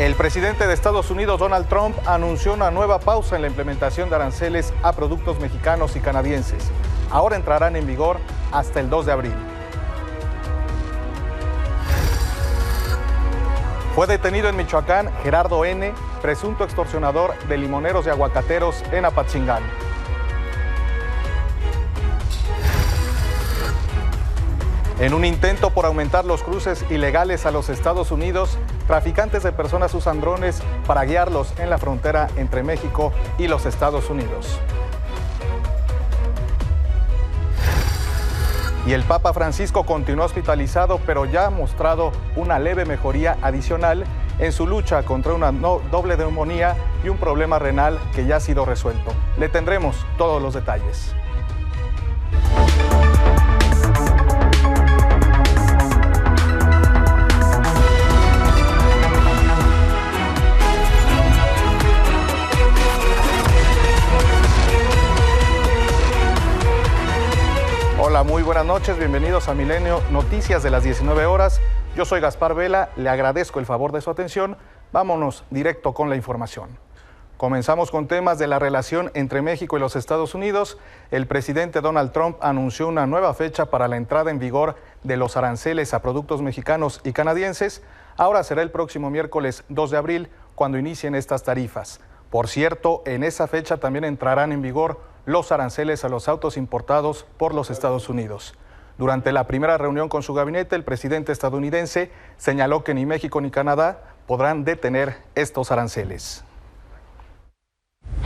El presidente de Estados Unidos, Donald Trump, anunció una nueva pausa en la implementación de aranceles a productos mexicanos y canadienses. Ahora entrarán en vigor hasta el 2 de abril. Fue detenido en Michoacán Gerardo N., presunto extorsionador de limoneros y aguacateros en Apatzingán. En un intento por aumentar los cruces ilegales a los Estados Unidos, traficantes de personas usan drones para guiarlos en la frontera entre México y los Estados Unidos. Y el Papa Francisco continúa hospitalizado, pero ya ha mostrado una leve mejoría adicional en su lucha contra una doble neumonía y un problema renal que ya ha sido resuelto. Le tendremos todos los detalles. Hola, muy buenas noches, bienvenidos a Milenio Noticias de las 19 horas. Yo soy Gaspar Vela, le agradezco el favor de su atención. Vámonos directo con la información. Comenzamos con temas de la relación entre México y los Estados Unidos. El presidente Donald Trump anunció una nueva fecha para la entrada en vigor de los aranceles a productos mexicanos y canadienses. Ahora será el próximo miércoles 2 de abril cuando inicien estas tarifas. Por cierto, en esa fecha también entrarán en vigor los aranceles a los autos importados por los Estados Unidos. Durante la primera reunión con su gabinete, el presidente estadounidense señaló que ni México ni Canadá podrán detener estos aranceles.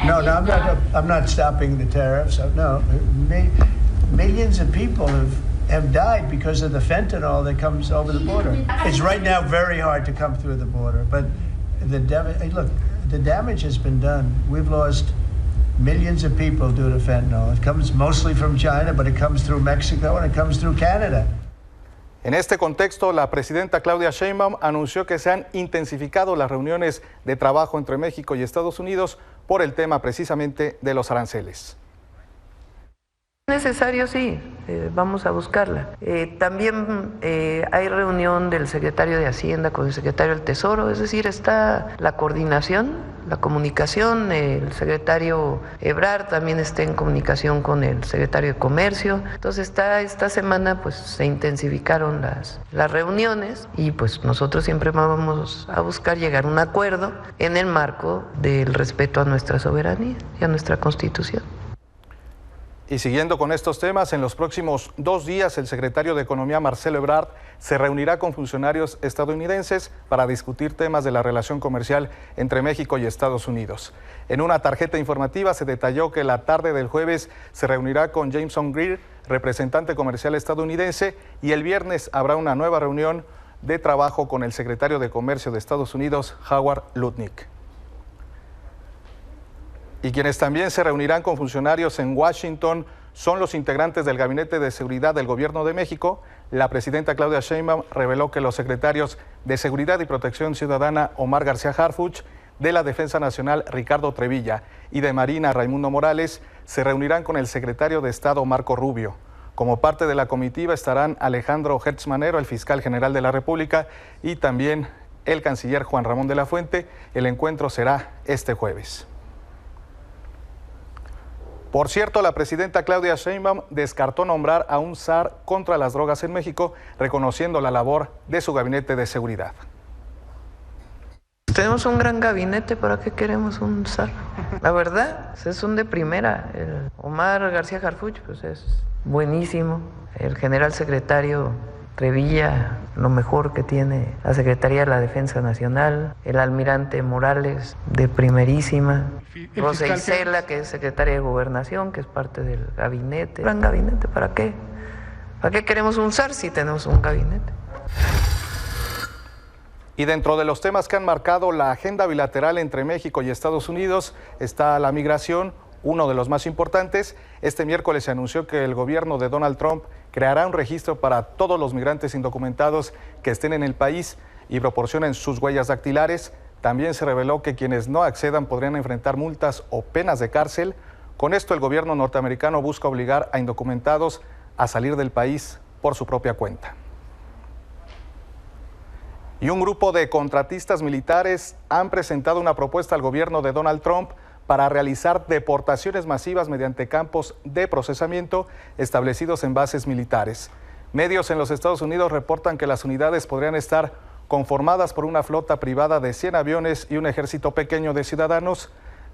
No, I'm not stopping the tariffs. No, millions of people have died because of the fentanyl that comes over the border. It's right now very hard to come through the border, but the damage has been done. We've lost millions of people due to fentanyl. It comes mostly from China, but it comes through Mexico and it comes through Canada. En este contexto, la presidenta Claudia Sheinbaum anunció que se han intensificado las reuniones de trabajo entre México y Estados Unidos por el tema precisamente de los aranceles. Necesario, sí, vamos a buscarla. También hay reunión del secretario de Hacienda con el secretario del Tesoro, es decir, está la coordinación, la comunicación. El secretario Ebrard también está en comunicación con el secretario de Comercio. Entonces esta semana pues se intensificaron las reuniones y pues nosotros siempre vamos a buscar llegar a un acuerdo en el marco del respeto a nuestra soberanía y a nuestra Constitución. Y siguiendo con estos temas, en los próximos 2 días el secretario de Economía, Marcelo Ebrard, se reunirá con funcionarios estadounidenses para discutir temas de la relación comercial entre México y Estados Unidos. En una tarjeta informativa se detalló que la tarde del jueves se reunirá con Jameson Greer, representante comercial estadounidense, y el viernes habrá una nueva reunión de trabajo con el secretario de Comercio de Estados Unidos, Howard Lutnick. Y quienes también se reunirán con funcionarios en Washington son los integrantes del Gabinete de Seguridad del Gobierno de México. La presidenta Claudia Sheinbaum reveló que los secretarios de Seguridad y Protección Ciudadana, Omar García Harfuch, de la Defensa Nacional, Ricardo Trevilla, y de Marina, Raimundo Morales, se reunirán con el secretario de Estado, Marco Rubio. Como parte de la comitiva estarán Alejandro Gertz Manero, el fiscal general de la República, y también el canciller Juan Ramón de la Fuente. El encuentro será este jueves. Por cierto, la presidenta Claudia Sheinbaum descartó nombrar a un zar contra las drogas en México, reconociendo la labor de su gabinete de seguridad. Tenemos un gran gabinete, ¿para qué queremos un zar? La verdad, es un de primera. El Omar García Harfuch, pues es buenísimo. El general secretario Trevilla, lo mejor que tiene la Secretaría de la Defensa Nacional. El almirante Morales, de primerísima. Rosa Isela, que es secretaria de Gobernación, que es parte del gabinete. Gran gabinete, ¿para qué? ¿Para qué queremos un zar si tenemos un gabinete? Y dentro de los temas que han marcado la agenda bilateral entre México y Estados Unidos está la migración, uno de los más importantes. Este miércoles se anunció que el gobierno de Donald Trump creará un registro para todos los migrantes indocumentados que estén en el país y proporcionen sus huellas dactilares. También se reveló que quienes no accedan podrían enfrentar multas o penas de cárcel. Con esto, el gobierno norteamericano busca obligar a indocumentados a salir del país por su propia cuenta. Y un grupo de contratistas militares han presentado una propuesta al gobierno de Donald Trump para realizar deportaciones masivas mediante campos de procesamiento establecidos en bases militares. Medios en los Estados Unidos reportan que las unidades podrían estar conformadas por una flota privada de 100 aviones y un ejército pequeño de ciudadanos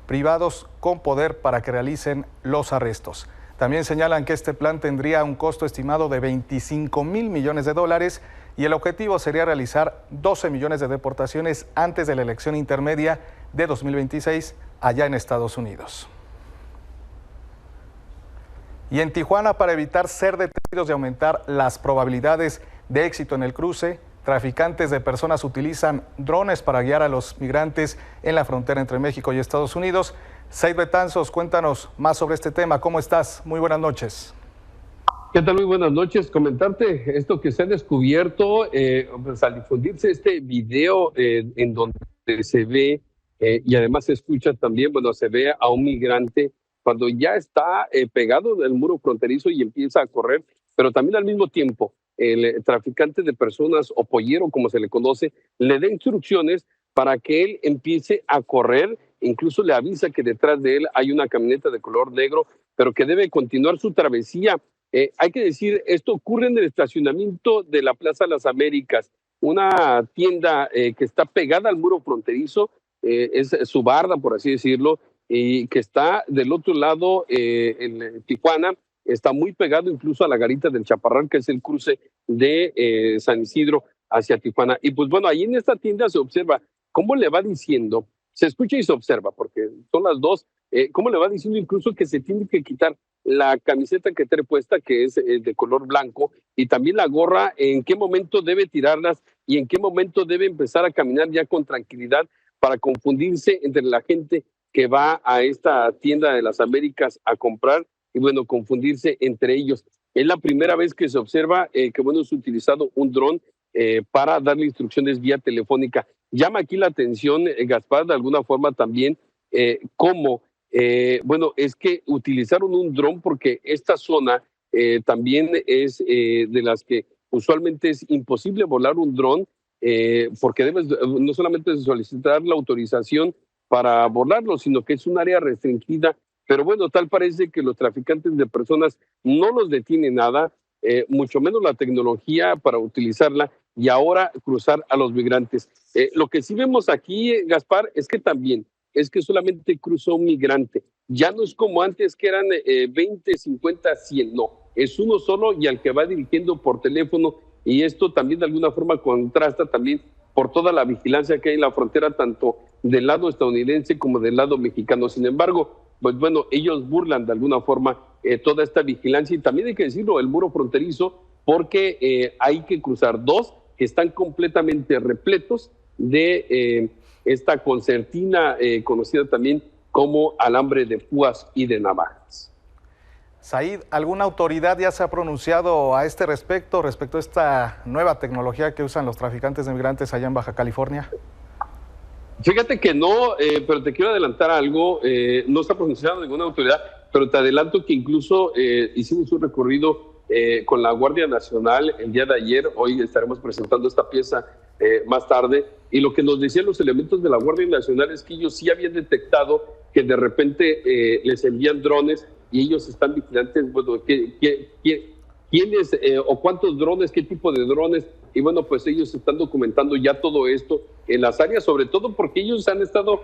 privados con poder para que realicen los arrestos. También señalan que este plan tendría un costo estimado de $25 mil millones y el objetivo sería realizar 12 millones de deportaciones antes de la elección intermedia de 2026 allá en Estados Unidos. Y en Tijuana, para evitar ser detenidos y aumentar las probabilidades de éxito en el cruce, traficantes de personas utilizan drones para guiar a los migrantes en la frontera entre México y Estados Unidos. Said Betanzos, cuéntanos más sobre este tema. ¿Cómo estás? Muy buenas noches. ¿Qué tal? Muy buenas noches. Comentarte esto que se ha descubierto pues al difundirse este video en donde se ve y además se escucha también, bueno, se ve a un migrante cuando ya está pegado del muro fronterizo y empieza a correr, pero también al mismo tiempo el traficante de personas o pollero, como se le conoce, le da instrucciones para que él empiece a correr. Incluso le avisa que detrás de él hay una camioneta de color negro, pero que debe continuar su travesía. Hay que decir, esto ocurre en el estacionamiento de la Plaza Las Américas, una tienda que está pegada al muro fronterizo, es su barda, por así decirlo, y que está del otro lado en Tijuana, está muy pegado incluso a la garita del Chaparral, que es el cruce de San Isidro hacia Tijuana. Y pues bueno, ahí en esta tienda se observa cómo le va diciendo, se escucha y se observa, porque son las dos, cómo le va diciendo incluso que se tiene que quitar la camiseta que trae puesta, que es de color blanco, y también la gorra, en qué momento debe tirarlas y en qué momento debe empezar a caminar ya con tranquilidad para confundirse entre la gente que va a esta tienda de las Américas a comprar y bueno, confundirse entre ellos. Es la primera vez que se observa que bueno, es utilizado un dron para darle instrucciones vía telefónica. Llama aquí la atención, Gaspar, de alguna forma también, cómo, bueno, es que utilizaron un dron porque esta zona también es de las que usualmente es imposible volar un dron porque debes no solamente solicitar la autorización para volarlo, sino que es un área restringida. Pero bueno, tal parece que los traficantes de personas no los detiene nada, mucho menos la tecnología para utilizarla y ahora cruzar a los migrantes. Lo que sí vemos aquí, Gaspar, es que también es que solamente cruzó un migrante. Ya no es como antes que eran 20, 50, 100, no. Es uno solo y al que va dirigiendo por teléfono, y esto también de alguna forma contrasta también por toda la vigilancia que hay en la frontera, tanto del lado estadounidense como del lado mexicano. Sin embargo, pues bueno, ellos burlan de alguna forma toda esta vigilancia y también hay que decirlo, el muro fronterizo, porque hay que cruzar dos que están completamente repletos de esta concertina conocida también como alambre de púas y de navajas. Said, ¿alguna autoridad ya se ha pronunciado a este respecto a esta nueva tecnología que usan los traficantes de migrantes allá en Baja California? Fíjate que no, pero te quiero adelantar algo, no está pronunciada ninguna autoridad, pero te adelanto que incluso hicimos un recorrido con la Guardia Nacional el día de ayer. Hoy estaremos presentando esta pieza más tarde, y lo que nos decían los elementos de la Guardia Nacional es que ellos sí habían detectado que de repente les envían drones y ellos están vigilantes, bueno, quiénes o cuántos drones, qué tipo de drones, y bueno, pues ellos están documentando ya todo esto en las áreas, sobre todo porque ellos han estado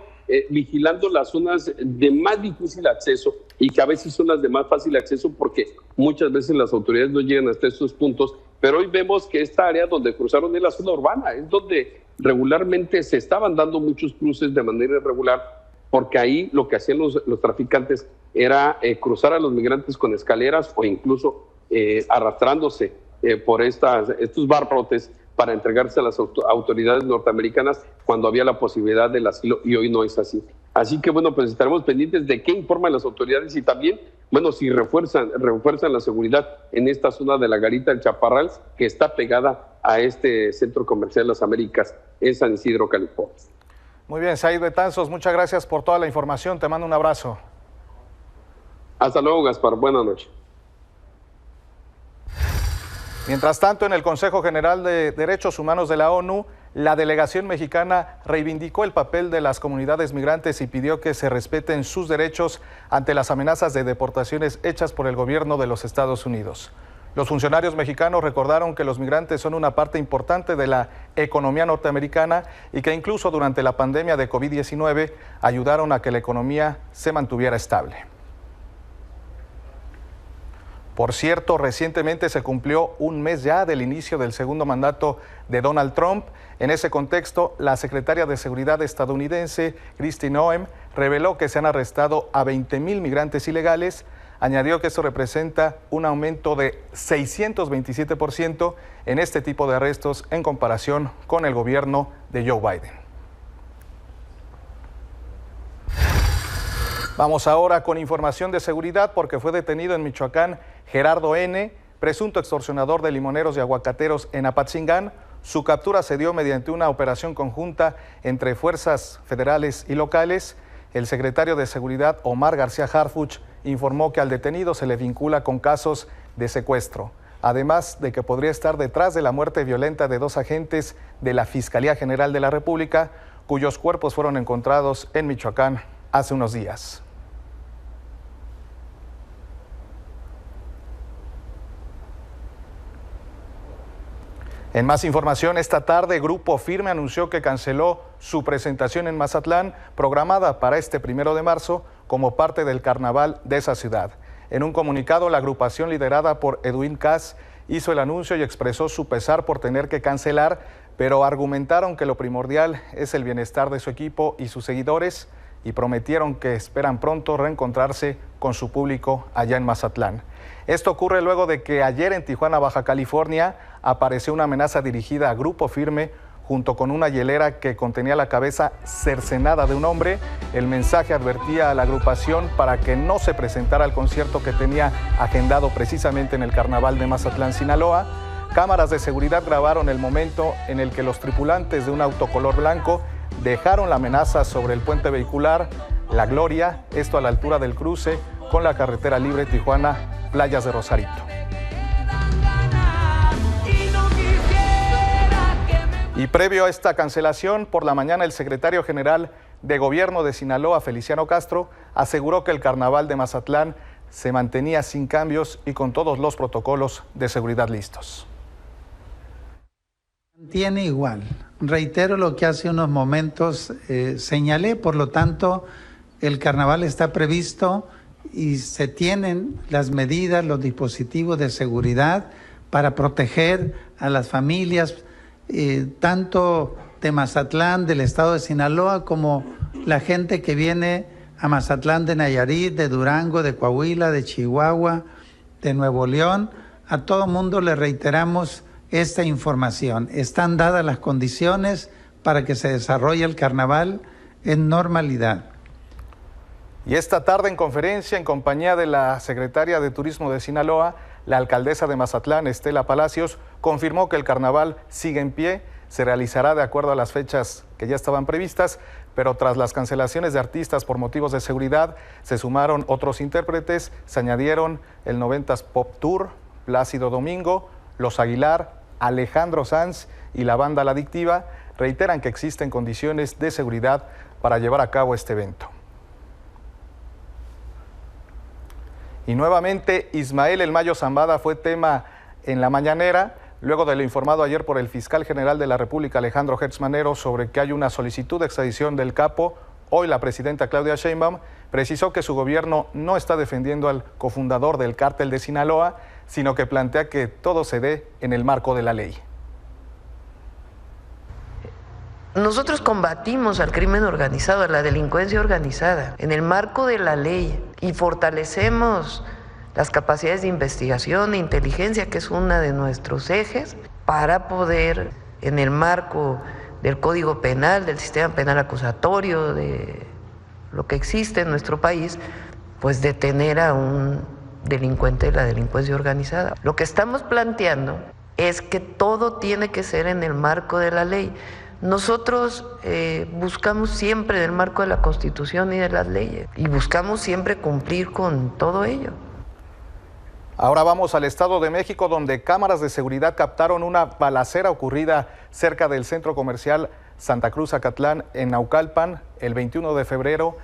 vigilando las zonas de más difícil acceso y que a veces son las de más fácil acceso porque muchas veces las autoridades no llegan hasta estos puntos, pero hoy vemos que esta área donde cruzaron es la zona urbana, es donde regularmente se estaban dando muchos cruces de manera irregular, porque ahí lo que hacían los traficantes era cruzar a los migrantes con escaleras o incluso arrastrándose por estos barrotes para entregarse a las autoridades norteamericanas cuando había la posibilidad del asilo, y hoy no es así. Así que bueno, pues estaremos pendientes de qué informan las autoridades y también, bueno, si refuerzan la seguridad en esta zona de la Garita del Chaparral, que está pegada a este centro comercial de las Américas en San Isidro, California. Muy bien, Said Betanzos, muchas gracias por toda la información, te mando un abrazo. Hasta luego, Gaspar, buenas noches. Mientras tanto, en el Consejo General de Derechos Humanos de la ONU, la delegación mexicana reivindicó el papel de las comunidades migrantes y pidió que se respeten sus derechos ante las amenazas de deportaciones hechas por el gobierno de los Estados Unidos. Los funcionarios mexicanos recordaron que los migrantes son una parte importante de la economía norteamericana y que incluso durante la pandemia de COVID-19 ayudaron a que la economía se mantuviera estable. Por cierto, recientemente se cumplió un mes ya del inicio del segundo mandato de Donald Trump. En ese contexto, la secretaria de Seguridad estadounidense, Kristi Noem, reveló que se han arrestado a 20,000 migrantes ilegales. Añadió que eso representa un aumento de 627% en este tipo de arrestos en comparación con el gobierno de Joe Biden. Vamos ahora con información de seguridad porque fue detenido en Michoacán Gerardo N., presunto extorsionador de limoneros y aguacateros en Apatzingán. Su captura se dio mediante una operación conjunta entre fuerzas federales y locales. El secretario de Seguridad, Omar García Harfuch, informó que al detenido se le vincula con casos de secuestro, además de que podría estar detrás de la muerte violenta de 2 agentes de la Fiscalía General de la República, cuyos cuerpos fueron encontrados en Michoacán hace unos días. En más información, esta tarde Grupo Firme anunció que canceló su presentación en Mazatlán, programada para este 1 de marzo, como parte del carnaval de esa ciudad. En un comunicado, la agrupación liderada por Edwin Cass hizo el anuncio y expresó su pesar por tener que cancelar, pero argumentaron que lo primordial es el bienestar de su equipo y sus seguidores y prometieron que esperan pronto reencontrarse con su público allá en Mazatlán. Esto ocurre luego de que ayer en Tijuana, Baja California, apareció una amenaza dirigida a Grupo Firme junto con una hielera que contenía la cabeza cercenada de un hombre. El mensaje advertía a la agrupación para que no se presentara al concierto que tenía agendado precisamente en el Carnaval de Mazatlán, Sinaloa. Cámaras de seguridad grabaron el momento en el que los tripulantes de un auto color blanco dejaron la amenaza sobre el puente vehicular La Gloria, esto a la altura del cruce con la carretera libre Tijuana, Playas de Rosarito. Y previo a esta cancelación, por la mañana el secretario general de Gobierno de Sinaloa, Feliciano Castro, aseguró que el Carnaval de Mazatlán se mantenía sin cambios y con todos los protocolos de seguridad listos. Mantiene igual. Reitero lo que hace unos momentos señalé, por lo tanto, el carnaval está previsto y se tienen las medidas, los dispositivos de seguridad para proteger a las familias, tanto de Mazatlán, del estado de Sinaloa, como la gente que viene a Mazatlán de Nayarit, de Durango, de Coahuila, de Chihuahua, de Nuevo León. A todo mundo le reiteramos esta información. Están dadas las condiciones para que se desarrolle el carnaval en normalidad. Y esta tarde en conferencia en compañía de la secretaria de Turismo de Sinaloa, la alcaldesa de Mazatlán, Estela Palacios, confirmó que el carnaval sigue en pie, se realizará de acuerdo a las fechas que ya estaban previstas, pero tras las cancelaciones de artistas por motivos de seguridad, se sumaron otros intérpretes, se añadieron el 90s Pop Tour, Plácido Domingo, Los Aguilar, Alejandro Sanz y la banda La Adictiva. Reiteran que existen condiciones de seguridad para llevar a cabo este evento. Y nuevamente Ismael El Mayo Zambada fue tema en la mañanera, luego de lo informado ayer por el fiscal general de la República, Alejandro Gertz Manero, sobre que hay una solicitud de extradición del capo. Hoy la presidenta Claudia Sheinbaum precisó que su gobierno no está defendiendo al cofundador del cártel de Sinaloa, sino que plantea que todo se dé en el marco de la ley. Nosotros combatimos al crimen organizado, a la delincuencia organizada, en el marco de la ley y fortalecemos las capacidades de investigación e inteligencia, que es uno de nuestros ejes, para poder, en el marco del Código Penal, del sistema penal acusatorio, de lo que existe en nuestro país, pues detener a un delincuente de la delincuencia organizada. Lo que estamos planteando es que todo tiene que ser en el marco de la ley. Nosotros buscamos siempre en el marco de la Constitución y de las leyes y buscamos siempre cumplir con todo ello. Ahora vamos al Estado de México, donde cámaras de seguridad captaron una balacera ocurrida cerca del centro comercial Santa Cruz Acatlán en Naucalpan el 21 de febrero.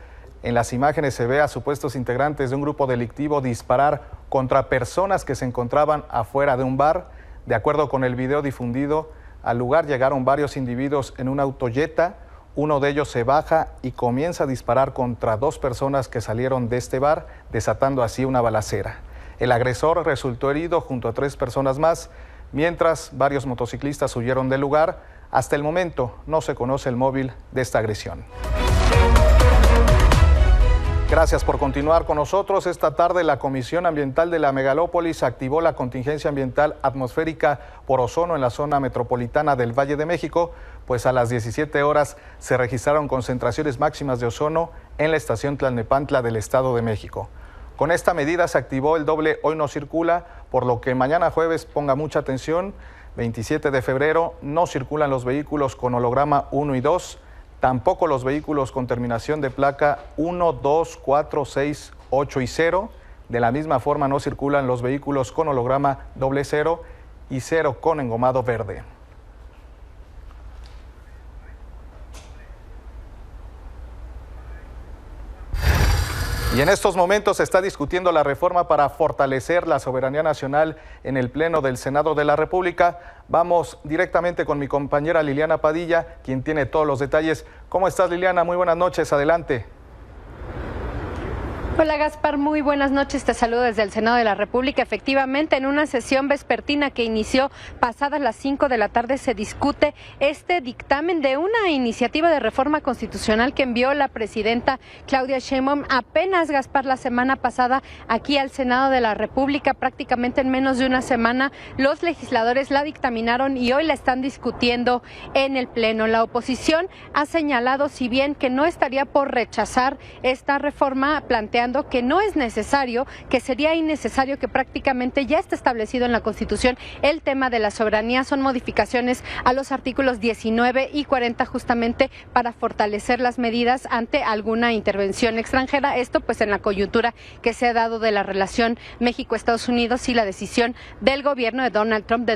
En las imágenes se ve a supuestos integrantes de un grupo delictivo disparar contra personas que se encontraban afuera de un bar. De acuerdo con el video difundido, al lugar llegaron varios individuos en una autoyeta. Uno de ellos se baja y comienza a disparar contra dos personas que salieron de este bar, desatando así una balacera. El agresor resultó herido junto a 3 personas más, mientras varios motociclistas huyeron del lugar. Hasta el momento no se conoce el móvil de esta agresión. Gracias por continuar con nosotros. Esta tarde la Comisión Ambiental de la Megalópolis activó la contingencia ambiental atmosférica por ozono en la zona metropolitana del Valle de México, pues a las 17 horas se registraron concentraciones máximas de ozono en la estación Tlalnepantla del Estado de México. Con esta medida se activó el doble hoy no circula, por lo que mañana jueves ponga mucha atención. 27 de febrero no circulan los vehículos con holograma 1 y 2, tampoco los vehículos con terminación de placa 1, 2, 4, 6, 8 y 0. De la misma forma no circulan los vehículos con holograma 00 y 0 con engomado verde. Y en estos momentos se está discutiendo la reforma para fortalecer la soberanía nacional en el Pleno del Senado de la República. Vamos directamente con mi compañera Liliana Padilla, quien tiene todos los detalles. ¿Cómo estás, Liliana? Muy buenas noches, adelante. Hola Gaspar, muy buenas noches, te saludo desde el Senado de la República. Efectivamente, en una sesión vespertina que inició pasadas las 5 de la tarde se discute este dictamen de una iniciativa de reforma constitucional que envió la presidenta Claudia Sheinbaum apenas, Gaspar, la semana pasada aquí al Senado de la República. Prácticamente en menos de una semana los legisladores la dictaminaron y hoy la están discutiendo en el Pleno. La oposición ha señalado, si bien que no estaría por rechazar esta reforma, planteando que no es necesario, que sería innecesario, que prácticamente ya está establecido en la Constitución el tema de la soberanía. Son modificaciones a los artículos 19 y 40 justamente para fortalecer las medidas ante alguna intervención extranjera. Esto pues en la coyuntura que se ha dado de la relación México-Estados Unidos y la decisión del gobierno de Donald Trump de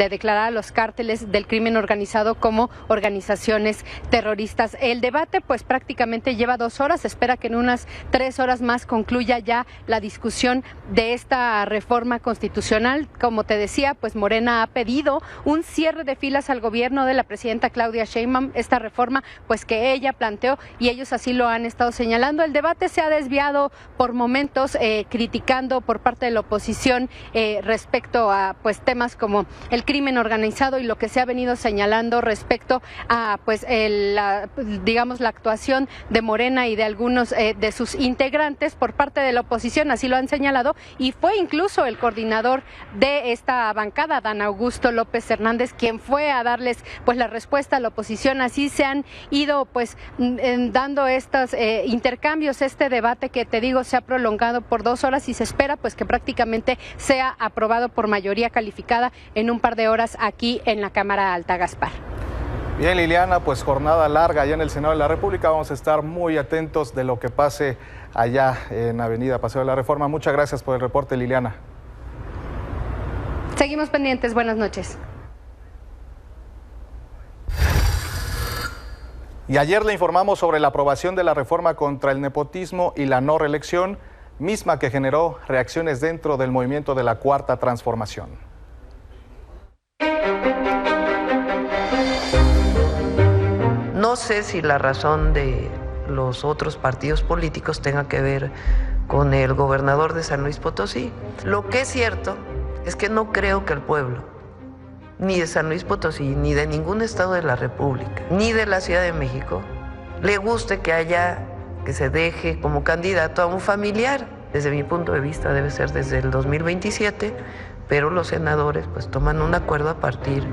declarar a los cárteles del crimen organizado como organizaciones terroristas. El debate pues prácticamente lleva 2 horas, se espera que en unas 3 horas más concluya ya la discusión de esta reforma constitucional. Como te decía, pues Morena ha pedido un cierre de filas al gobierno de la presidenta Claudia Sheinbaum, esta reforma pues que ella planteó y ellos así lo han estado señalando. El debate se ha desviado por momentos criticando por parte de la oposición respecto a pues temas como el crimen organizado y lo que se ha venido señalando respecto a pues la actuación de Morena y de algunos de sus integrantes por parte de la oposición, así lo han señalado, y fue incluso el coordinador de esta bancada, Adán Augusto López Hernández, quien fue a darles pues la respuesta a la oposición. Así se han ido pues dando estos intercambios, este debate que te digo se ha prolongado por 2 horas y se espera pues que prácticamente sea aprobado por mayoría calificada en un par de horas aquí en la Cámara Alta, Gaspar. Bien, Liliana, pues jornada larga allá en el Senado de la República. Vamos a estar muy atentos de lo que pase allá en Avenida Paseo de la Reforma. Muchas gracias por el reporte, Liliana. Seguimos pendientes. Buenas noches. Y ayer le informamos sobre la aprobación de la reforma contra el nepotismo y la no reelección, misma que generó reacciones dentro del movimiento de la Cuarta Transformación. No sé si la razón de los otros partidos políticos tenga que ver con el gobernador de San Luis Potosí. Lo que es cierto es que no creo que el pueblo, ni de San Luis Potosí, ni de ningún estado de la República, ni de la Ciudad de México, le guste que se deje como candidato a un familiar. Desde mi punto de vista debe ser desde el 2027, pero los senadores pues toman un acuerdo a partir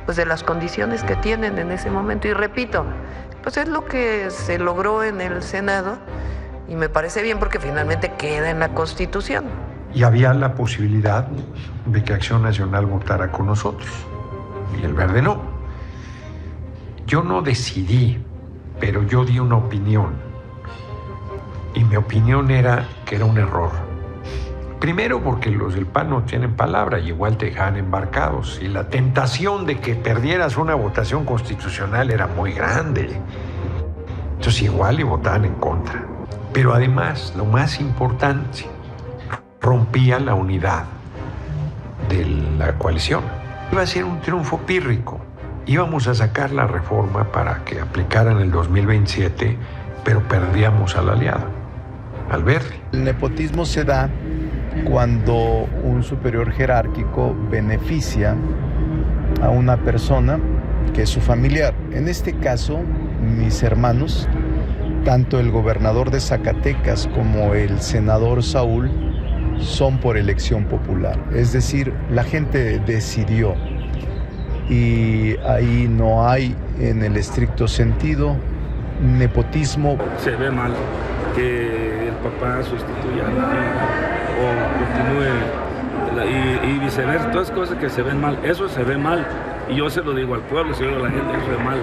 pues de las condiciones que tienen en ese momento. Y repito, pues es lo que se logró en el Senado y me parece bien porque finalmente queda en la Constitución. Y había la posibilidad de que Acción Nacional votara con nosotros y el Verde no. Yo no decidí, pero yo di una opinión y mi opinión era que era un error Primero porque los del PAN no tienen palabra y igual te dejaban embarcados. Y la tentación de que perdieras una votación constitucional era muy grande. Entonces igual le votaban en contra. Pero además, lo más importante, rompía la unidad de la coalición. Iba a ser un triunfo pírrico. Íbamos a sacar la reforma para que aplicara en el 2027, pero perdíamos al aliado, al verde. El nepotismo se da cuando un superior jerárquico beneficia a una persona que es su familiar. En este caso, mis hermanos, tanto el gobernador de Zacatecas como el senador Saúl, son por elección popular. Es decir, la gente decidió y ahí no hay, en el estricto sentido, nepotismo. Se ve mal que el papá sustituya al hijo o continúe y viceversa, todas cosas que se ven mal, eso se ve mal y yo se lo digo al pueblo, se lo digo a la gente, eso se ve mal.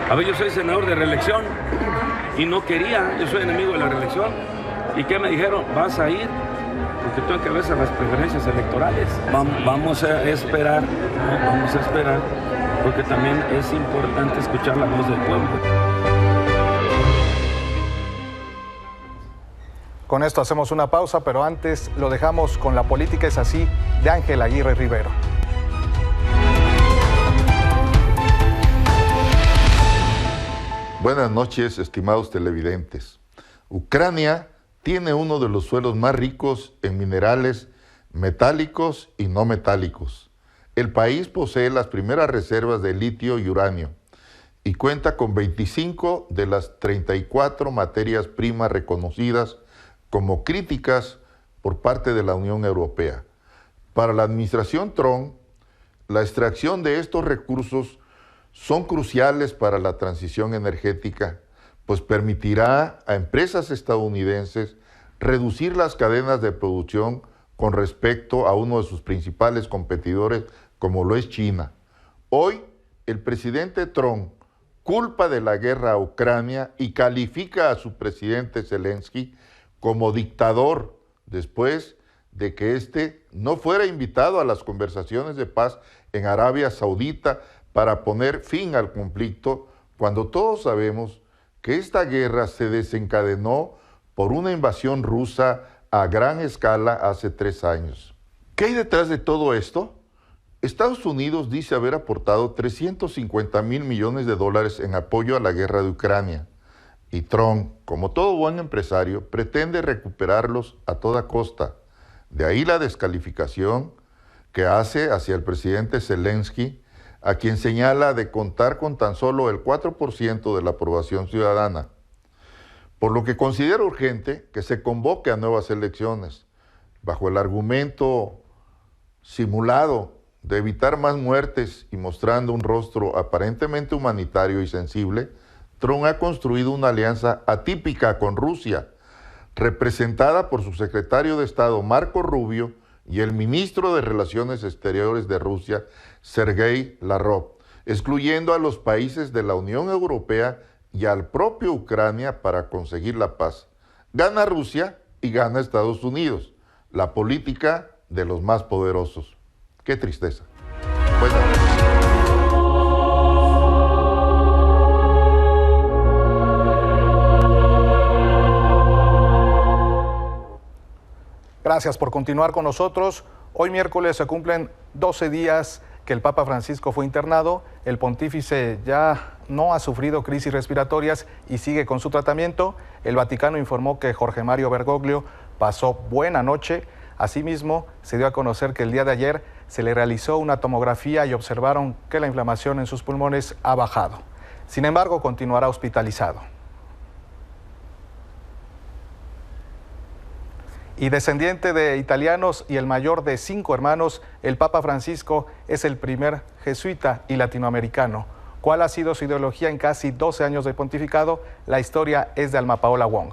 A ver, yo soy senador de reelección y no quería, yo soy enemigo de la reelección. ¿Y qué me dijeron? Vas a ir porque tú encabezas las preferencias electorales. Vamos a esperar, ¿no? Vamos a esperar, porque también es importante escuchar la voz del pueblo. Con esto hacemos una pausa, pero antes lo dejamos con La política es así, de Ángel Aguirre Rivero. Buenas noches, estimados televidentes. Ucrania tiene uno de los suelos más ricos en minerales metálicos y no metálicos. El país posee las primeras reservas de litio y uranio y cuenta con 25 de las 34 materias primas reconocidas como críticas por parte de la Unión Europea. Para la administración Trump, la extracción de estos recursos son cruciales para la transición energética, pues permitirá a empresas estadounidenses reducir las cadenas de producción con respecto a uno de sus principales competidores, como lo es China. Hoy, el presidente Trump culpa de la guerra a Ucrania y califica a su presidente Zelensky como dictador, después de que éste no fuera invitado a las conversaciones de paz en Arabia Saudita para poner fin al conflicto, cuando todos sabemos que esta guerra se desencadenó por una invasión rusa a gran escala hace 3 años. ¿Qué hay detrás de todo esto? Estados Unidos dice haber aportado $350 mil millones en apoyo a la guerra de Ucrania. Y Trump, como todo buen empresario, pretende recuperarlos a toda costa. De ahí la descalificación que hace hacia el presidente Zelensky, a quien señala de contar con tan solo el 4% de la aprobación ciudadana. Por lo que considera urgente que se convoque a nuevas elecciones, bajo el argumento simulado de evitar más muertes y mostrando un rostro aparentemente humanitario y sensible. Trump ha construido una alianza atípica con Rusia, representada por su secretario de Estado Marco Rubio y el ministro de Relaciones Exteriores de Rusia, Sergei Lavrov, excluyendo a los países de la Unión Europea y al propio Ucrania para conseguir la paz. Gana Rusia y gana Estados Unidos, la política de los más poderosos. Qué tristeza. Buenas noches. Gracias por continuar con nosotros. Hoy miércoles se cumplen 12 días que el Papa Francisco fue internado. El pontífice ya no ha sufrido crisis respiratorias y sigue con su tratamiento. El Vaticano informó que Jorge Mario Bergoglio pasó buena noche. Asimismo, se dio a conocer que el día de ayer se le realizó una tomografía y observaron que la inflamación en sus pulmones ha bajado. Sin embargo, continuará hospitalizado. Y descendiente de italianos y el mayor de 5 hermanos, el Papa Francisco es el primer jesuita y latinoamericano. ¿Cuál ha sido su ideología en casi 12 años de pontificado? La historia es de Alma Paola Wong.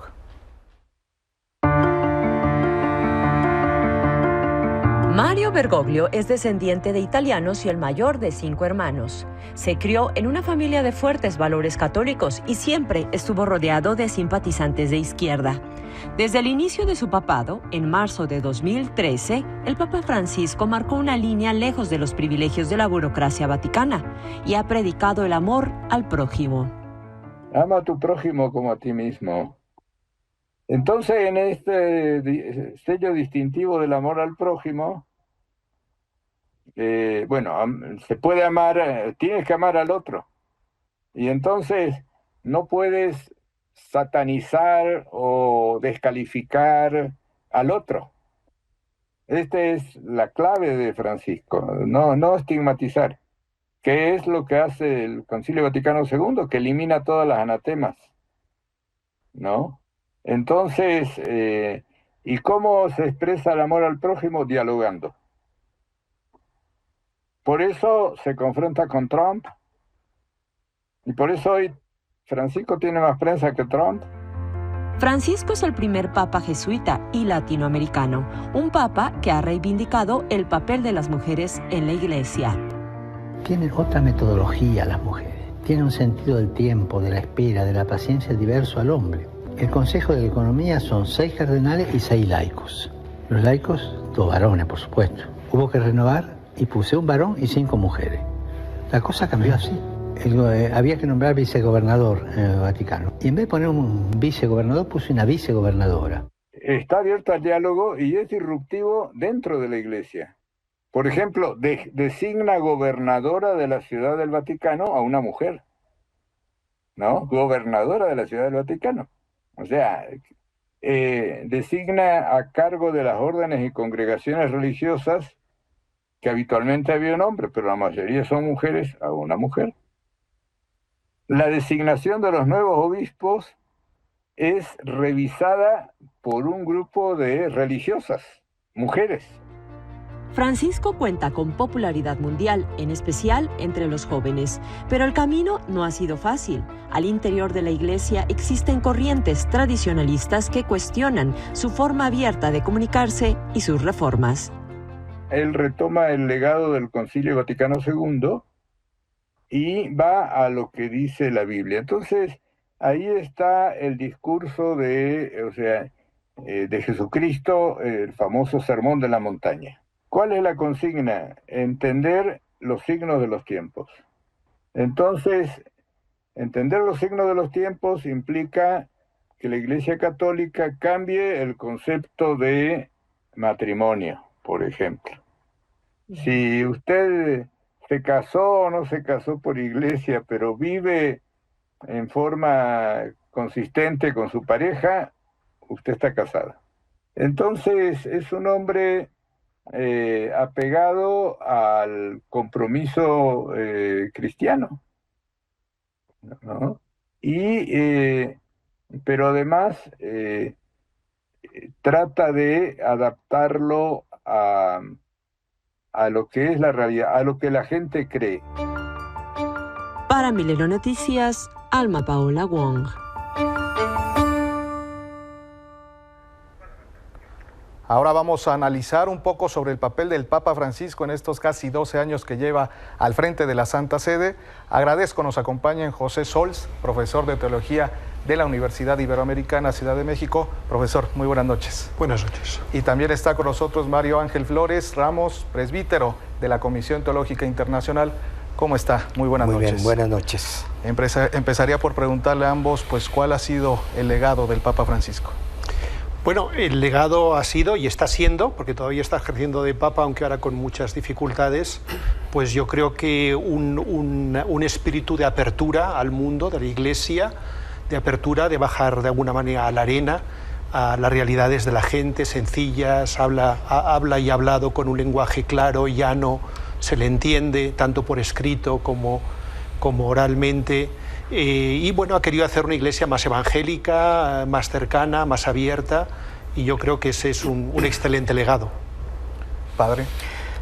Mario Bergoglio es descendiente de italianos y el mayor de 5 hermanos. Se crió en una familia de fuertes valores católicos y siempre estuvo rodeado de simpatizantes de izquierda. Desde el inicio de su papado, en marzo de 2013, el Papa Francisco marcó una línea lejos de los privilegios de la burocracia vaticana y ha predicado el amor al prójimo. Ama a tu prójimo como a ti mismo. Entonces, en este sello distintivo del amor al prójimo, se puede amar, tienes que amar al otro. Y entonces no puedes satanizar o descalificar al otro. Esta es la clave de Francisco, no estigmatizar, que es lo que hace el Concilio Vaticano II, que elimina todas las anatemas, ¿no? Entonces, ¿y cómo se expresa el amor al prójimo? Dialogando. Por eso se confronta con Trump, y por eso hoy Francisco tiene más prensa que Trump. Francisco es el primer papa jesuita y latinoamericano, un papa que ha reivindicado el papel de las mujeres en la Iglesia. Tienen otra metodología las mujeres, tienen un sentido del tiempo, de la espera, de la paciencia diverso al hombre. El Consejo de Economía son 6 cardenales y 6 laicos. Los laicos, 2 varones, por supuesto. Hubo que renovar y puse un varón y 5 mujeres. La cosa cambió así. Había que nombrar vicegobernador en el Vaticano. Y en vez de poner un vicegobernador, puse una vicegobernadora. Está abierto al diálogo y es disruptivo dentro de la Iglesia. Por ejemplo, designa gobernadora de la Ciudad del Vaticano a una mujer, ¿no? Gobernadora de la Ciudad del Vaticano. O sea, designa a cargo de las órdenes y congregaciones religiosas, que habitualmente había un hombre, pero la mayoría son mujeres, a una mujer. La designación de los nuevos obispos es revisada por un grupo de religiosas, mujeres. Francisco cuenta con popularidad mundial, en especial entre los jóvenes, pero el camino no ha sido fácil. Al interior de la Iglesia existen corrientes tradicionalistas que cuestionan su forma abierta de comunicarse y sus reformas. Él retoma el legado del Concilio Vaticano II y va a lo que dice la Biblia. Entonces, ahí está el discurso de Jesucristo, el famoso Sermón de la Montaña. ¿Cuál es la consigna? Entender los signos de los tiempos. Entonces, entender los signos de los tiempos implica que la Iglesia Católica cambie el concepto de matrimonio, por ejemplo. Si usted se casó o no se casó por iglesia, pero vive en forma consistente con su pareja, usted está casada. Entonces, es un hombre apegado al compromiso cristiano, ¿no? Pero además trata de adaptarlo a lo que es la realidad, a lo que la gente cree. Para Milenio Noticias, Alma Paola Wong. Ahora vamos a analizar un poco sobre el papel del Papa Francisco en estos casi 12 años que lleva al frente de la Santa Sede. Agradezco nos acompañen José Sols, profesor de Teología de la Universidad Iberoamericana Ciudad de México. Profesor, muy buenas noches. Buenas noches. Y también está con nosotros Mario Ángel Flores Ramos, presbítero de la Comisión Teológica Internacional. ¿Cómo está? Muy buenas noches. Muy bien, buenas noches. Empezaría por preguntarle a ambos, pues, ¿cuál ha sido el legado del Papa Francisco? Bueno, el legado ha sido y está siendo, porque todavía está ejerciendo de Papa, aunque ahora con muchas dificultades, pues yo creo que un espíritu de apertura al mundo, de la Iglesia, de apertura, de bajar de alguna manera a la arena, a las realidades de la gente, sencillas, habla y ha hablado con un lenguaje claro, llano, se le entiende, tanto por escrito como oralmente. Y bueno, ha querido hacer una iglesia más evangélica, más cercana, más abierta, y yo creo que ese es un excelente legado. Padre.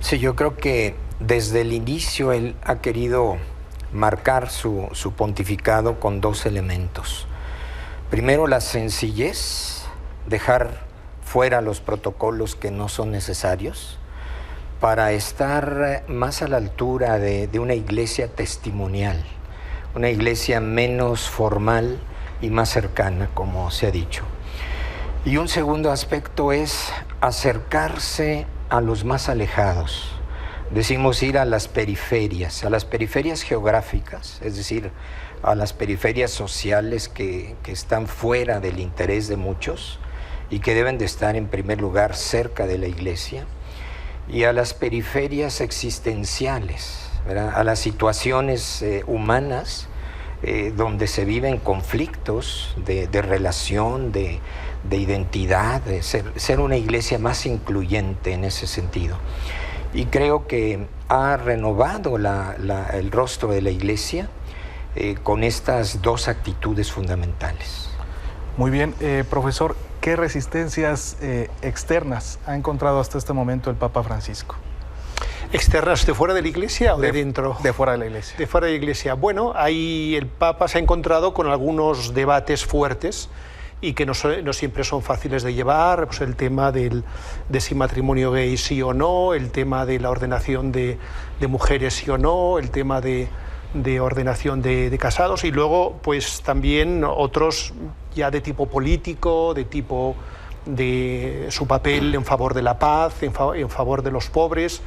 Sí, yo creo que desde el inicio él ha querido marcar su pontificado con 2 elementos. Primero, la sencillez, dejar fuera los protocolos que no son necesarios, para estar más a la altura de una iglesia testimonial, una iglesia menos formal y más cercana, como se ha dicho. Y un segundo aspecto es acercarse a los más alejados. Decimos ir a las periferias geográficas, es decir, a las periferias sociales que están fuera del interés de muchos y que deben de estar en primer lugar cerca de la iglesia, y a las periferias existenciales, ¿verdad? A las situaciones humanas donde se viven conflictos de relación, de identidad, de ser una iglesia más incluyente en ese sentido. Y creo que ha renovado el rostro de la iglesia con estas dos actitudes fundamentales. Muy bien, profesor, ¿qué resistencias externas ha encontrado hasta este momento el Papa Francisco? ¿Externas de fuera de la iglesia o de dentro? De fuera de la iglesia. De fuera de la iglesia. Bueno, ahí el Papa se ha encontrado con algunos debates fuertes y que no siempre son fáciles de llevar, pues el tema de si matrimonio gay sí o no, el tema de la ordenación de mujeres sí o no, el tema de ordenación de casados, y luego pues también otros ya de tipo político, de tipo de su papel en favor de la paz, en favor de los pobres.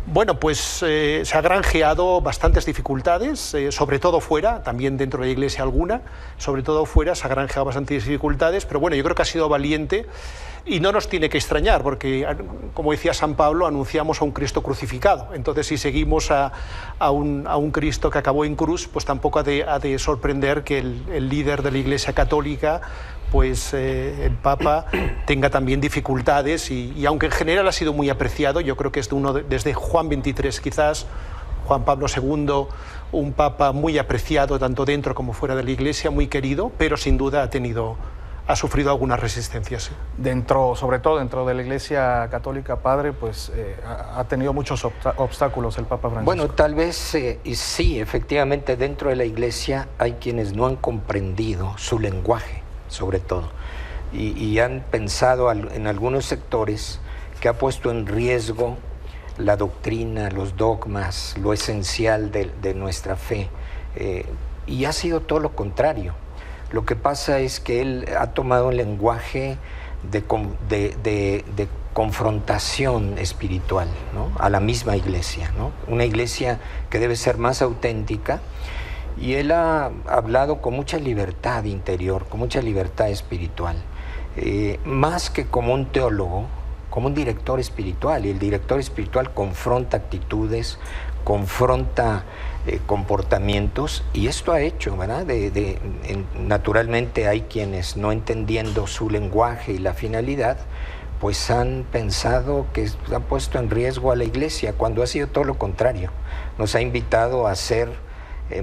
Bueno, pues se ha granjeado bastantes dificultades, sobre todo fuera, también dentro de la iglesia alguna, sobre todo fuera se ha granjeado bastantes dificultades, pero bueno, yo creo que ha sido valiente y no nos tiene que extrañar, porque, como decía San Pablo, anunciamos a un Cristo crucificado. Entonces, si seguimos a un Cristo que acabó en cruz, pues tampoco ha de sorprender que el líder de la Iglesia Católica, pues el Papa, tenga también dificultades, y aunque en general ha sido muy apreciado, yo creo que es desde Juan XXIII quizás, Juan Pablo II, un Papa muy apreciado tanto dentro como fuera de la Iglesia, muy querido, pero sin duda ha sufrido algunas resistencias. Sobre todo dentro de la Iglesia Católica, padre, pues ha tenido muchos obstáculos el Papa Francisco. Bueno, tal vez sí, efectivamente dentro de la Iglesia hay quienes no han comprendido su lenguaje, sobre todo, y han pensado en algunos sectores que ha puesto en riesgo la doctrina, los dogmas, lo esencial de nuestra fe, y ha sido todo lo contrario. Lo que pasa es que él ha tomado un lenguaje de confrontación espiritual, ¿no?, a la misma iglesia, ¿no? Una iglesia que debe ser más auténtica, y él ha hablado con mucha libertad interior, con mucha libertad espiritual, más que como un teólogo, como un director espiritual, y el director espiritual confronta actitudes, confronta comportamientos, y esto ha hecho, ¿verdad? Naturalmente hay quienes, no entendiendo su lenguaje y la finalidad, pues han pensado que han puesto en riesgo a la iglesia, cuando ha sido todo lo contrario. Nos ha invitado a ser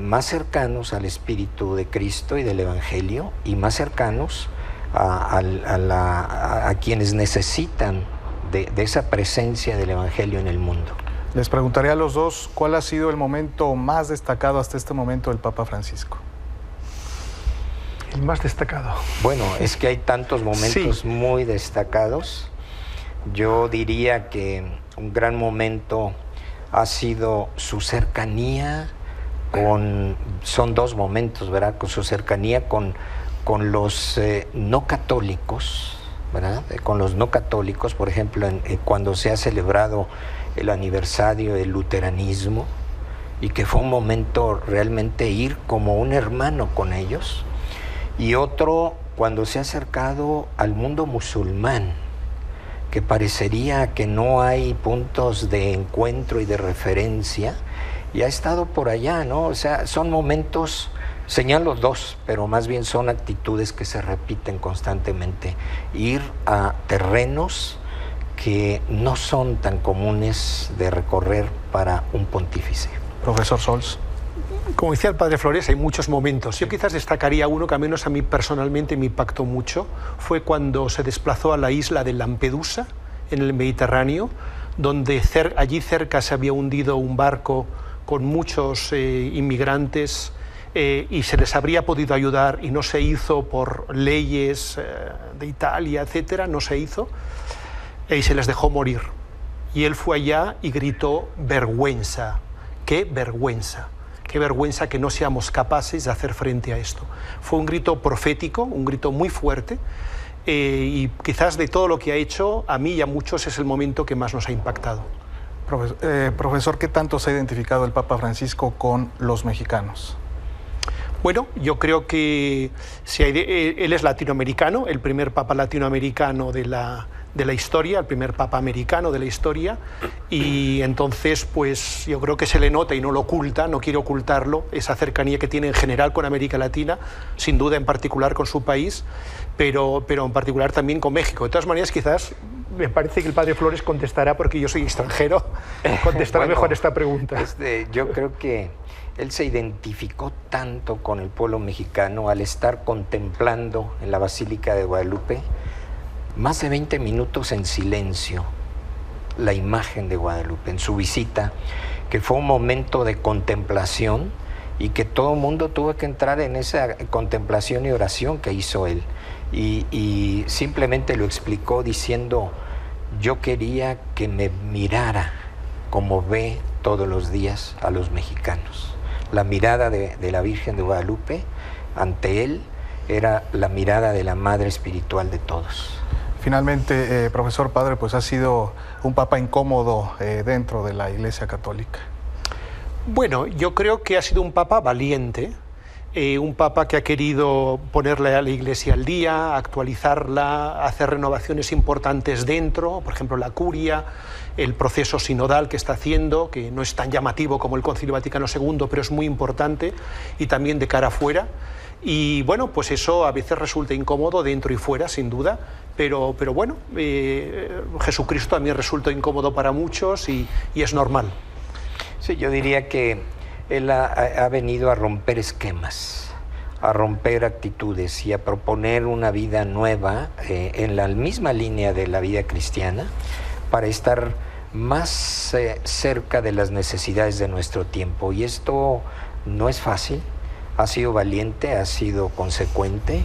más cercanos al Espíritu de Cristo y del Evangelio, y más cercanos a quienes necesitan de esa presencia del Evangelio en el mundo. Les preguntaré a los dos, ¿cuál ha sido el momento más destacado hasta este momento del Papa Francisco? El más destacado. Bueno, es que hay tantos momentos muy destacados. Yo diría que un gran momento ha sido su cercanía son dos momentos, ¿verdad? Con su cercanía con los no católicos, ¿verdad? Con los no católicos, por ejemplo, cuando se ha celebrado el aniversario del luteranismo, y que fue un momento realmente ir como un hermano con ellos, y otro cuando se ha acercado al mundo musulmán, que parecería que no hay puntos de encuentro y de referencia, y ha estado por allá, ¿no? O sea, son momentos, señalo dos, pero más bien son actitudes que se repiten constantemente, ir a terrenos que no son tan comunes de recorrer para un pontífice. Profesor Sols. Como decía el padre Flores, hay muchos momentos. Yo quizás destacaría uno que al menos a mí personalmente me impactó mucho. Fue cuando se desplazó a la isla de Lampedusa, en el Mediterráneo, donde allí cerca se había hundido un barco con muchos inmigrantes, y se les habría podido ayudar, y no se hizo por leyes de Italia, etcétera, no se hizo, y se les dejó morir. y él fue allá y gritó vergüenza, qué vergüenza. Qué vergüenza que no seamos capaces de hacer frente a esto. Fue un grito profético, un grito muy fuerte, y quizás de todo lo que ha hecho, a mí y a muchos es el momento que más nos ha impactado. Profesor, ¿qué tanto se ha identificado el Papa Francisco con los mexicanos? Bueno, yo creo que él es latinoamericano, el primer Papa latinoamericano de la historia, el primer Papa americano de la historia, y entonces pues yo creo que se le nota y no lo oculta, no quiere ocultarlo, esa cercanía que tiene en general con América Latina, sin duda en particular con su país, pero en particular también con México. De todas maneras, quizás me parece que el padre Flores contestará, porque yo soy extranjero, contestará mejor esta pregunta. Yo creo que él se identificó tanto con el pueblo mexicano al estar contemplando en la Basílica de Guadalupe más de 20 minutos en silencio la imagen de Guadalupe en su visita, que fue un momento de contemplación y que todo el mundo tuvo que entrar en esa contemplación y oración que hizo él. Y simplemente lo explicó diciendo: yo quería que me mirara como ve todos los días a los mexicanos. La mirada de la Virgen de Guadalupe ante él era la mirada de la Madre Espiritual de todos. Finalmente, profesor, padre, pues ha sido un papa incómodo dentro de la Iglesia Católica. Bueno, yo creo que ha sido un papa valiente, un papa que ha querido ponerle a la Iglesia al día, actualizarla, hacer renovaciones importantes dentro, por ejemplo la curia, el proceso sinodal que está haciendo, que no es tan llamativo como el Concilio Vaticano II, pero es muy importante, y también de cara afuera. Y bueno, pues eso a veces resulta incómodo dentro y fuera, sin duda, pero bueno, Jesucristo también resulta incómodo para muchos y es normal. Sí, yo diría que él ha venido a romper esquemas, a romper actitudes y a proponer una vida nueva en la misma línea de la vida cristiana, para estar más cerca de las necesidades de nuestro tiempo. Y esto no es fácil, ha sido valiente, ha sido consecuente,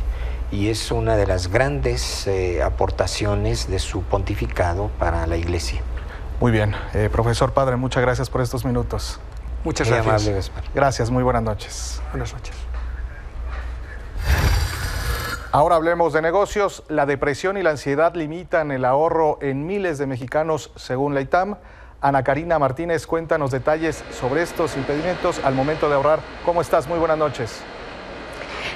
y es una de las grandes aportaciones de su pontificado para la Iglesia. Muy bien, profesor, padre, muchas gracias por estos minutos. Muchas gracias. Muy amable, Gaspar. Gracias, muy buenas noches. Buenas noches. Ahora hablemos de negocios. La depresión y la ansiedad limitan el ahorro en miles de mexicanos, según la ITAM. Ana Karina Martínez, cuéntanos detalles sobre estos impedimentos al momento de ahorrar. ¿Cómo estás? Muy buenas noches.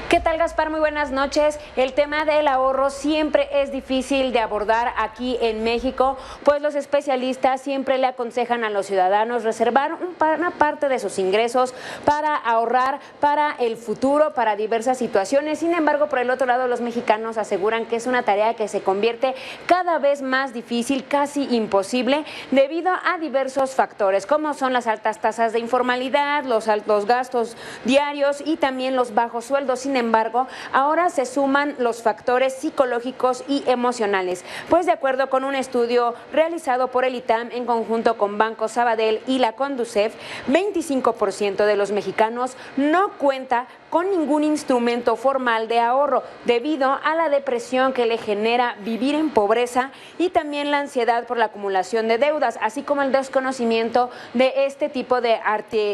¿Qué tal, Gaspar? Muy buenas noches. El tema del ahorro siempre es difícil de abordar aquí en México, pues los especialistas siempre le aconsejan a los ciudadanos reservar una parte de sus ingresos para ahorrar para el futuro, para diversas situaciones. Sin embargo, por el otro lado, los mexicanos aseguran que es una tarea que se convierte cada vez más difícil, casi imposible, debido a diversos factores, como son las altas tasas de informalidad, los altos gastos diarios y también los bajos sueldos. Sin embargo, ahora se suman los factores psicológicos y emocionales, pues de acuerdo con un estudio realizado por el ITAM en conjunto con Banco Sabadell y la Conducef, 25% de los mexicanos no cuenta con ningún instrumento formal de ahorro debido a la depresión que le genera vivir en pobreza y también la ansiedad por la acumulación de deudas, así como el desconocimiento de este tipo de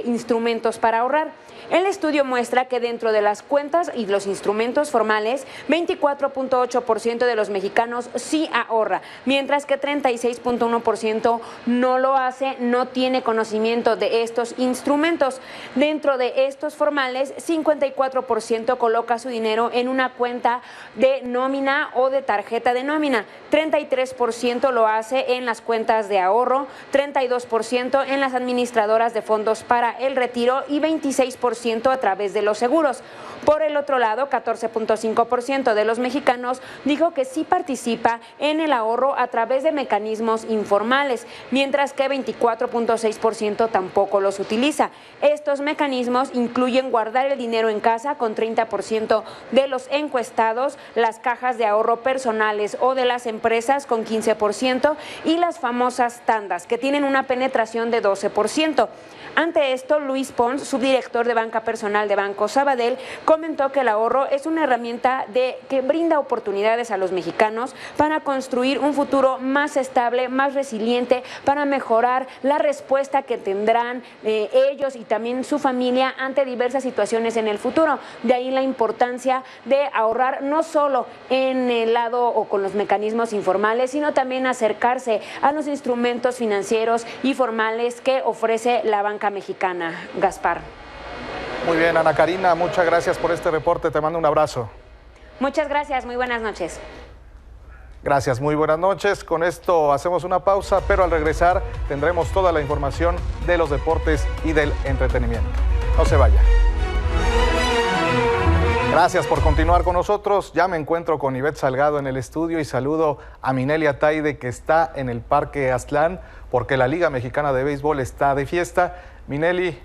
instrumentos para ahorrar. El estudio muestra que dentro de las cuentas y los instrumentos formales, 24.8% de los mexicanos sí ahorra, mientras que 36.1% no lo hace, no tiene conocimiento de estos instrumentos. Dentro de estos formales, 54% coloca su dinero en una cuenta de nómina o de tarjeta de nómina, 33% lo hace en las cuentas de ahorro, 32% en las administradoras de fondos para el retiro y 26% a través de los seguros. Por el otro lado, 14.5% de los mexicanos dijo que sí participa en el ahorro a través de mecanismos informales, mientras que 24.6% tampoco los utiliza. Estos mecanismos incluyen guardar el dinero en casa con 30% de los encuestados, las cajas de ahorro personales o de las empresas con 15% y las famosas tandas, que tienen una penetración de 12%. Ante esto, Luis Pons, subdirector de banca personal de Banco Sabadell, comentó creo que el ahorro es una herramienta que brinda oportunidades a los mexicanos para construir un futuro más estable, más resiliente, para mejorar la respuesta que tendrán ellos y también su familia ante diversas situaciones en el futuro. De ahí la importancia de ahorrar no solo en el lado o con los mecanismos informales, sino también acercarse a los instrumentos financieros y formales que ofrece la banca mexicana. Gaspar. Muy bien, Ana Karina, muchas gracias por este reporte, te mando un abrazo. Muchas gracias, muy buenas noches. Gracias, muy buenas noches. Con esto hacemos una pausa, pero al regresar tendremos toda la información de los deportes y del entretenimiento. No se vaya. Gracias por continuar con nosotros. Ya me encuentro con Ivette Salgado en el estudio y saludo a Minelia Taide, que está en el Parque Aztlán porque la Liga Mexicana de Béisbol está de fiesta. Mineli,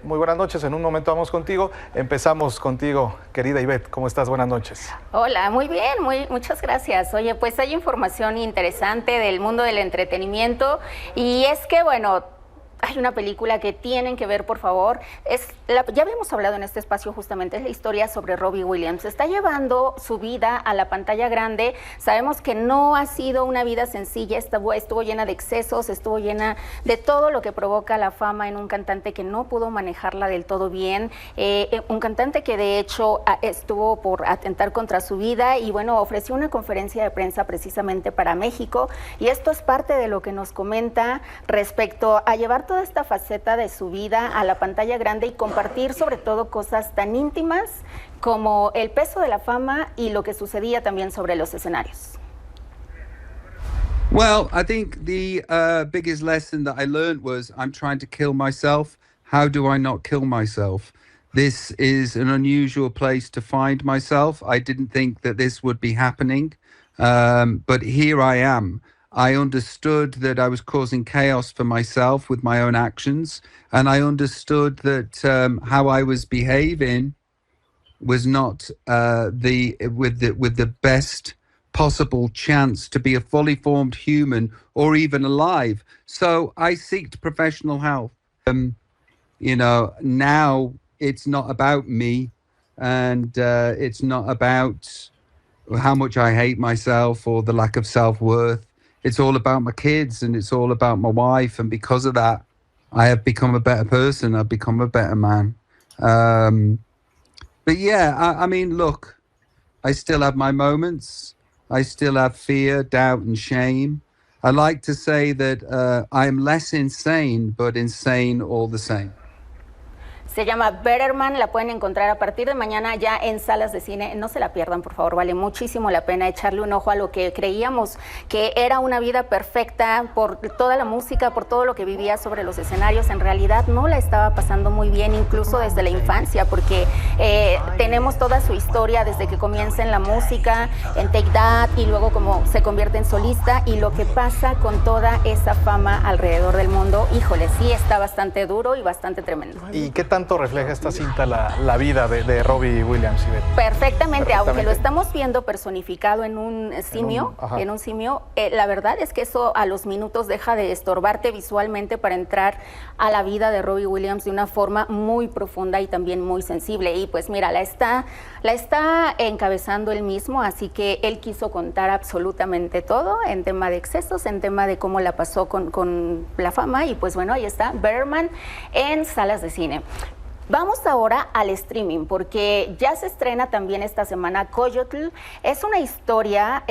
muy buenas noches. En un momento vamos contigo. Empezamos contigo, querida Ivette. ¿Cómo estás? Buenas noches. Hola, muy bien, muchas gracias. Oye, pues hay información interesante del mundo del entretenimiento y es que, bueno, hay una película que tienen que ver, por favor. Ya habíamos hablado en este espacio justamente, es la historia sobre Robbie Williams. Está llevando su vida a la pantalla grande. Sabemos que no ha sido una vida sencilla, estuvo llena de excesos, estuvo llena de todo lo que provoca la fama en un cantante que no pudo manejarla del todo bien. Un cantante que de hecho estuvo por atentar contra su vida y bueno, ofreció una conferencia de prensa precisamente para México. Y esto es parte de lo que nos comenta respecto a llevar toda esta faceta de su vida a la pantalla grande y compartir sobre todo cosas tan íntimas como el peso de la fama y lo que sucedía también sobre los escenarios. Well, I think the biggest lesson that I learned was I'm trying to kill myself. How do I not kill myself? This is an unusual place to find myself. I didn't think that this would be happening, but here I am. I understood that I was causing chaos for myself with my own actions, and I understood that how I was behaving was not with the best possible chance to be a fully formed human or even alive. So I sought professional help. You know, now it's not about me, and it's not about how much I hate myself or the lack of self-worth. It's all about my kids and it's all about my wife. And because of that, I have become a better person. I've become a better man. But yeah, I mean, look, I still have my moments. I still have fear, doubt, and shame. I like to say that I'm less insane, but insane all the same. Se llama Better Man, la pueden encontrar a partir de mañana ya en salas de cine. No se la pierdan, por favor, vale muchísimo la pena echarle un ojo a lo que creíamos que era una vida perfecta por toda la música, por todo lo que vivía sobre los escenarios. En realidad no la estaba pasando muy bien, incluso desde la infancia, porque tenemos toda su historia desde que comienza en la música, en Take That, y luego como se convierte en solista, y lo que pasa con toda esa fama alrededor del mundo. Híjole, sí está bastante duro y bastante tremendo. ¿Y qué tanto refleja esta cinta la vida de Robbie Williams? Perfectamente, aunque lo estamos viendo personificado en un simio, la verdad es que eso a los minutos deja de estorbarte visualmente para entrar a la vida de Robbie Williams de una forma muy profunda y también muy sensible. Y pues mira, la está encabezando él mismo, así que él quiso contar absolutamente todo en tema de excesos, en tema de cómo la pasó con la fama, y pues bueno, ahí está Better Man en salas de cine. Vamos ahora al streaming, porque ya se estrena también esta semana Coyotl. Es una historia